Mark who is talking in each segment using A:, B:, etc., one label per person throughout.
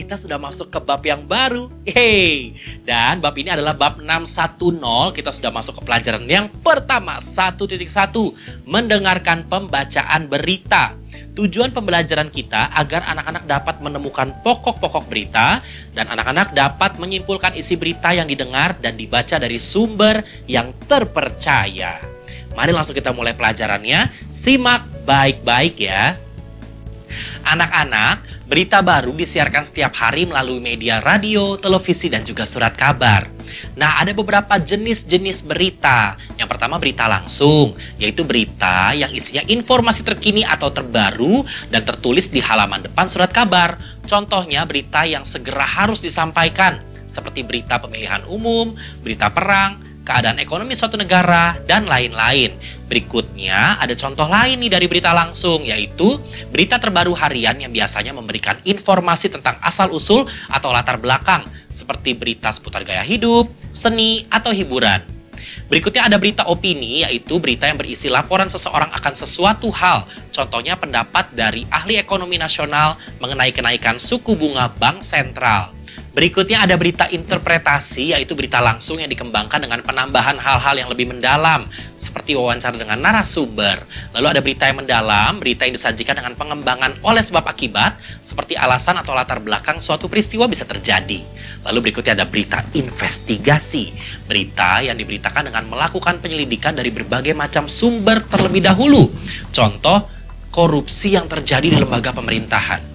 A: kita sudah masuk ke bab yang baru. Hey, dan bab ini adalah bab 610. Kita sudah masuk ke pelajaran yang pertama, 1.1, mendengarkan pembacaan berita. Tujuan pembelajaran kita agar anak-anak dapat menemukan pokok-pokok berita dan anak-anak dapat menyimpulkan isi berita yang didengar dan dibaca dari sumber yang terpercaya. Mari langsung kita mulai pelajarannya. Simak baik-baik ya. Anak-anak, berita baru disiarkan setiap hari melalui media radio, televisi, dan juga surat kabar. Nah, ada beberapa jenis-jenis berita. Yang pertama berita langsung, yaitu berita yang isinya informasi terkini atau terbaru dan tertulis di halaman depan surat kabar. Contohnya berita yang segera harus disampaikan, seperti berita pemilihan umum, berita perang, keadaan ekonomi suatu negara, dan lain-lain. Berikutnya ada contoh lain nih dari berita langsung, yaitu berita terbaru harian yang biasanya memberikan informasi tentang asal-usul atau latar belakang, seperti berita seputar gaya hidup, seni, atau hiburan. Berikutnya ada berita opini, yaitu berita yang berisi laporan seseorang akan sesuatu hal. Contohnya pendapat dari ahli ekonomi nasional mengenai kenaikan suku bunga bank sentral. Berikutnya ada berita interpretasi, yaitu berita langsung yang dikembangkan dengan penambahan hal-hal yang lebih mendalam, seperti wawancara dengan narasumber. Lalu ada berita yang mendalam, berita yang disajikan dengan pengembangan oleh sebab akibat, seperti alasan atau latar belakang suatu peristiwa bisa terjadi. Lalu berikutnya ada berita investigasi, berita yang diberitakan dengan melakukan penyelidikan dari berbagai macam sumber terlebih dahulu. Contoh, korupsi yang terjadi di lembaga pemerintahan.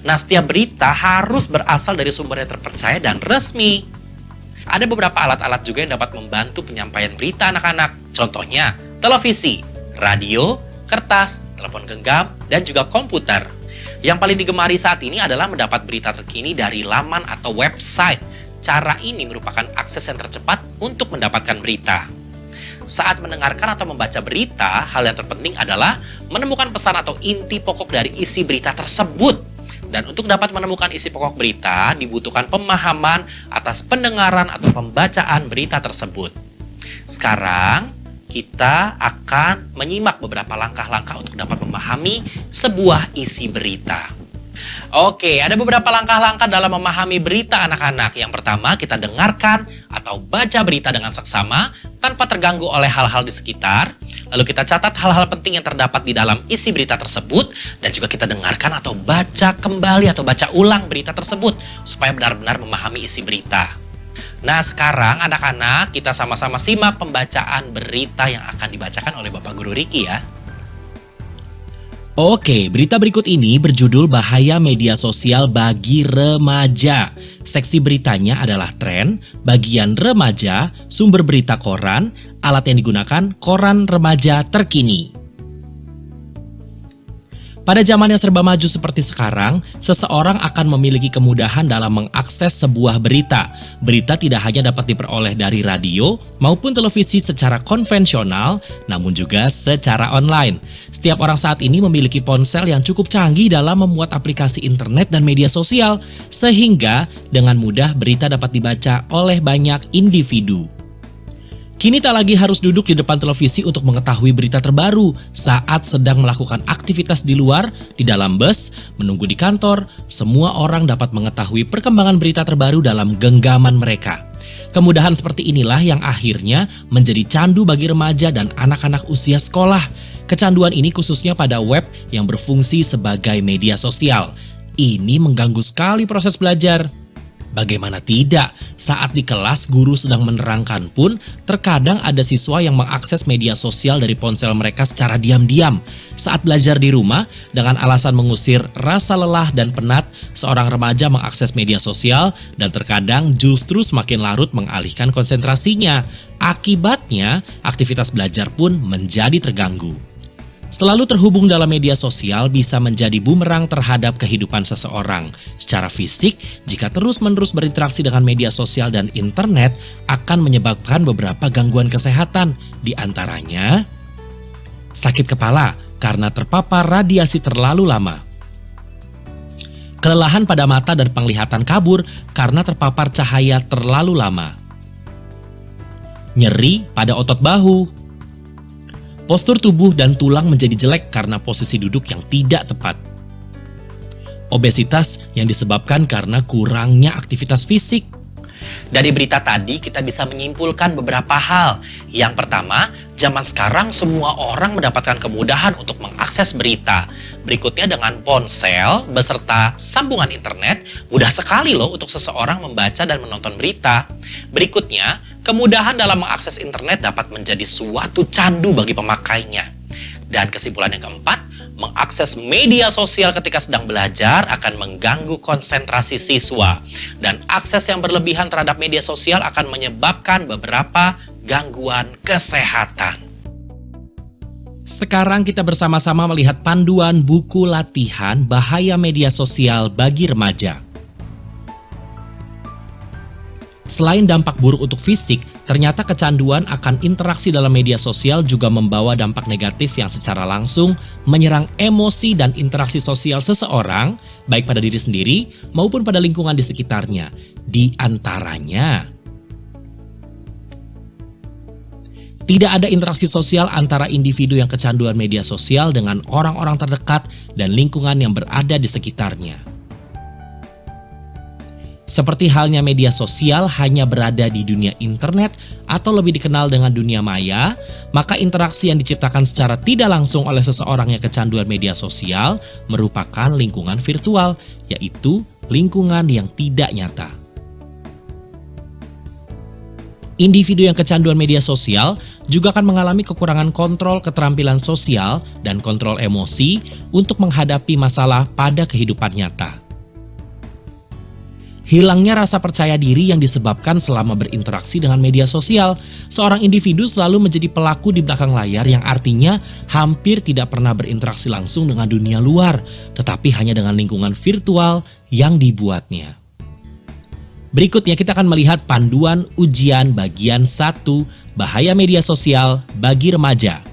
A: Nah, setiap berita harus berasal dari sumber yang terpercaya dan resmi. Ada beberapa alat-alat juga yang dapat membantu penyampaian berita anak-anak. Contohnya, televisi, radio, kertas, telepon genggam, dan juga komputer. Yang paling digemari saat ini adalah mendapat berita terkini dari laman atau website. Cara ini merupakan akses yang tercepat untuk mendapatkan berita. Saat mendengarkan atau membaca berita, hal yang terpenting adalah menemukan pesan atau inti pokok dari isi berita tersebut. Dan untuk dapat menemukan isi pokok berita, dibutuhkan pemahaman atas pendengaran atau pembacaan berita tersebut. Sekarang, kita akan menyimak beberapa langkah-langkah untuk dapat memahami sebuah isi berita. Oke, ada beberapa langkah-langkah dalam memahami berita anak-anak. Yang pertama, kita dengarkan atau baca berita dengan seksama tanpa terganggu oleh hal-hal di sekitar. Lalu kita catat hal-hal penting yang terdapat di dalam isi berita tersebut. Dan juga kita dengarkan atau baca kembali atau baca ulang berita tersebut supaya benar-benar memahami isi berita. Nah, sekarang anak-anak kita sama-sama simak pembacaan berita yang akan dibacakan oleh Bapak Guru Riki ya.
B: Oke, berita berikut ini berjudul Bahaya Media Sosial Bagi Remaja. Seksi beritanya adalah tren, bagian remaja, sumber berita koran, alat yang digunakan koran remaja terkini. Pada zaman yang serba maju seperti sekarang, seseorang akan memiliki kemudahan dalam mengakses sebuah berita. Berita tidak hanya dapat diperoleh dari radio maupun televisi secara konvensional, namun juga secara online. Setiap orang saat ini memiliki ponsel yang cukup canggih dalam memuat aplikasi internet dan media sosial, sehingga dengan mudah berita dapat dibaca oleh banyak individu. Kini tak lagi harus duduk di depan televisi untuk mengetahui berita terbaru saat sedang melakukan aktivitas di luar, di dalam bus, menunggu di kantor. Semua orang dapat mengetahui perkembangan berita terbaru dalam genggaman mereka. Kemudahan seperti inilah yang akhirnya menjadi candu bagi remaja dan anak-anak usia sekolah. Kecanduan ini khususnya pada web yang berfungsi sebagai media sosial. Ini mengganggu sekali proses belajar. Bagaimana tidak, saat di kelas guru sedang menerangkan pun, terkadang ada siswa yang mengakses media sosial dari ponsel mereka secara diam-diam. Saat belajar di rumah, dengan alasan mengusir rasa lelah dan penat, seorang remaja mengakses media sosial dan terkadang justru semakin larut mengalihkan konsentrasinya. Akibatnya, aktivitas belajar pun menjadi terganggu. Selalu terhubung dalam media sosial bisa menjadi bumerang terhadap kehidupan seseorang. Secara fisik, jika terus-menerus berinteraksi dengan media sosial dan internet, akan menyebabkan beberapa gangguan kesehatan. Di antaranya, sakit kepala karena terpapar radiasi terlalu lama. Kelelahan pada mata dan penglihatan kabur karena terpapar cahaya terlalu lama. Nyeri pada otot bahu. Postur tubuh dan tulang menjadi jelek karena posisi duduk yang tidak tepat. Obesitas yang disebabkan karena kurangnya aktivitas fisik.
A: Dari berita tadi kita bisa menyimpulkan beberapa hal. Yang pertama, zaman sekarang semua orang mendapatkan kemudahan untuk mengakses berita. Berikutnya dengan ponsel beserta sambungan internet, mudah sekali loh untuk seseorang membaca dan menonton berita. Berikutnya, kemudahan dalam mengakses internet dapat menjadi suatu candu bagi pemakainya. Dan kesimpulan yang keempat, mengakses media sosial ketika sedang belajar akan mengganggu konsentrasi siswa. Dan akses yang berlebihan terhadap media sosial akan menyebabkan beberapa gangguan kesehatan.
B: Sekarang kita bersama-sama melihat panduan buku latihan bahaya media sosial bagi remaja. Selain dampak buruk untuk fisik, ternyata kecanduan akan interaksi dalam media sosial juga membawa dampak negatif yang secara langsung menyerang emosi dan interaksi sosial seseorang, baik pada diri sendiri maupun pada lingkungan di sekitarnya. Di antaranya, tidak ada interaksi sosial antara individu yang kecanduan media sosial dengan orang-orang terdekat dan lingkungan yang berada di sekitarnya. Seperti halnya media sosial hanya berada di dunia internet atau lebih dikenal dengan dunia maya, maka interaksi yang diciptakan secara tidak langsung oleh seseorang yang kecanduan media sosial merupakan lingkungan virtual, yaitu lingkungan yang tidak nyata. Individu yang kecanduan media sosial juga akan mengalami kekurangan kontrol keterampilan sosial dan kontrol emosi untuk menghadapi masalah pada kehidupan nyata. Hilangnya rasa percaya diri yang disebabkan selama berinteraksi dengan media sosial. Seorang individu selalu menjadi pelaku di belakang layar yang artinya hampir tidak pernah berinteraksi langsung dengan dunia luar, tetapi hanya dengan lingkungan virtual yang dibuatnya. Berikutnya kita akan melihat panduan ujian bagian 1, bahaya media sosial bagi remaja.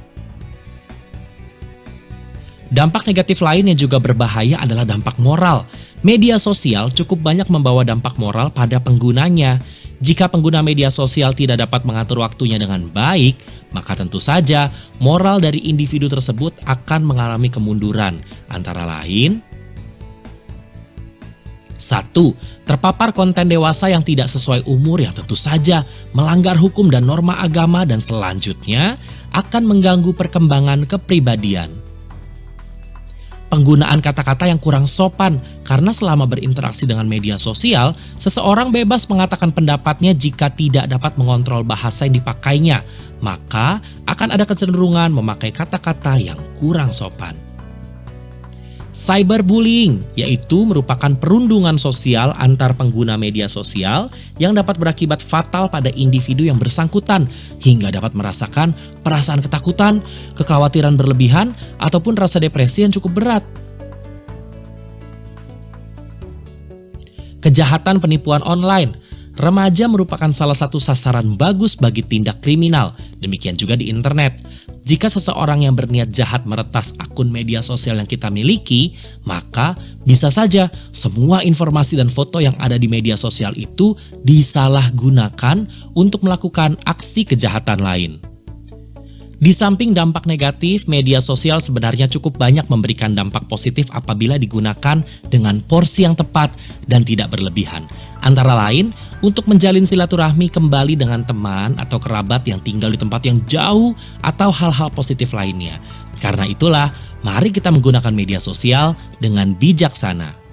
B: Dampak negatif lain yang juga berbahaya adalah dampak moral. Media sosial cukup banyak membawa dampak moral pada penggunanya. Jika pengguna media sosial tidak dapat mengatur waktunya dengan baik, maka tentu saja moral dari individu tersebut akan mengalami kemunduran. Antara lain, 1. Terpapar konten dewasa yang tidak sesuai umur yang tentu saja melanggar hukum dan norma agama dan selanjutnya akan mengganggu perkembangan kepribadian. Penggunaan kata-kata yang kurang sopan karena selama berinteraksi dengan media sosial, seseorang bebas mengatakan pendapatnya jika tidak dapat mengontrol bahasa yang dipakainya, maka akan ada kecenderungan memakai kata-kata yang kurang sopan. Cyberbullying, yaitu merupakan perundungan sosial antar pengguna media sosial yang dapat berakibat fatal pada individu yang bersangkutan hingga dapat merasakan perasaan ketakutan, kekhawatiran berlebihan, ataupun rasa depresi yang cukup berat. Kejahatan penipuan online. Remaja merupakan salah satu sasaran bagus bagi tindak kriminal, demikian juga di internet. Jika seseorang yang berniat jahat meretas akun media sosial yang kita miliki, maka bisa saja semua informasi dan foto yang ada di media sosial itu disalahgunakan untuk melakukan aksi kejahatan lain. Di samping dampak negatif, media sosial sebenarnya cukup banyak memberikan dampak positif apabila digunakan dengan porsi yang tepat dan tidak berlebihan. Antara lain, untuk menjalin silaturahmi kembali dengan teman atau kerabat yang tinggal di tempat yang jauh atau hal-hal positif lainnya. Karena itulah, mari kita menggunakan media sosial dengan bijaksana.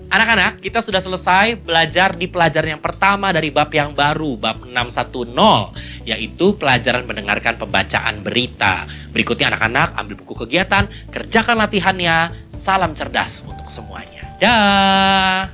A: Anak-anak, kita sudah selesai belajar di pelajaran yang pertama dari bab yang baru, bab 610, yaitu pelajaran mendengarkan pembacaan berita. Berikutnya anak-anak ambil buku kegiatan, kerjakan latihannya, salam cerdas untuk semuanya. Dah.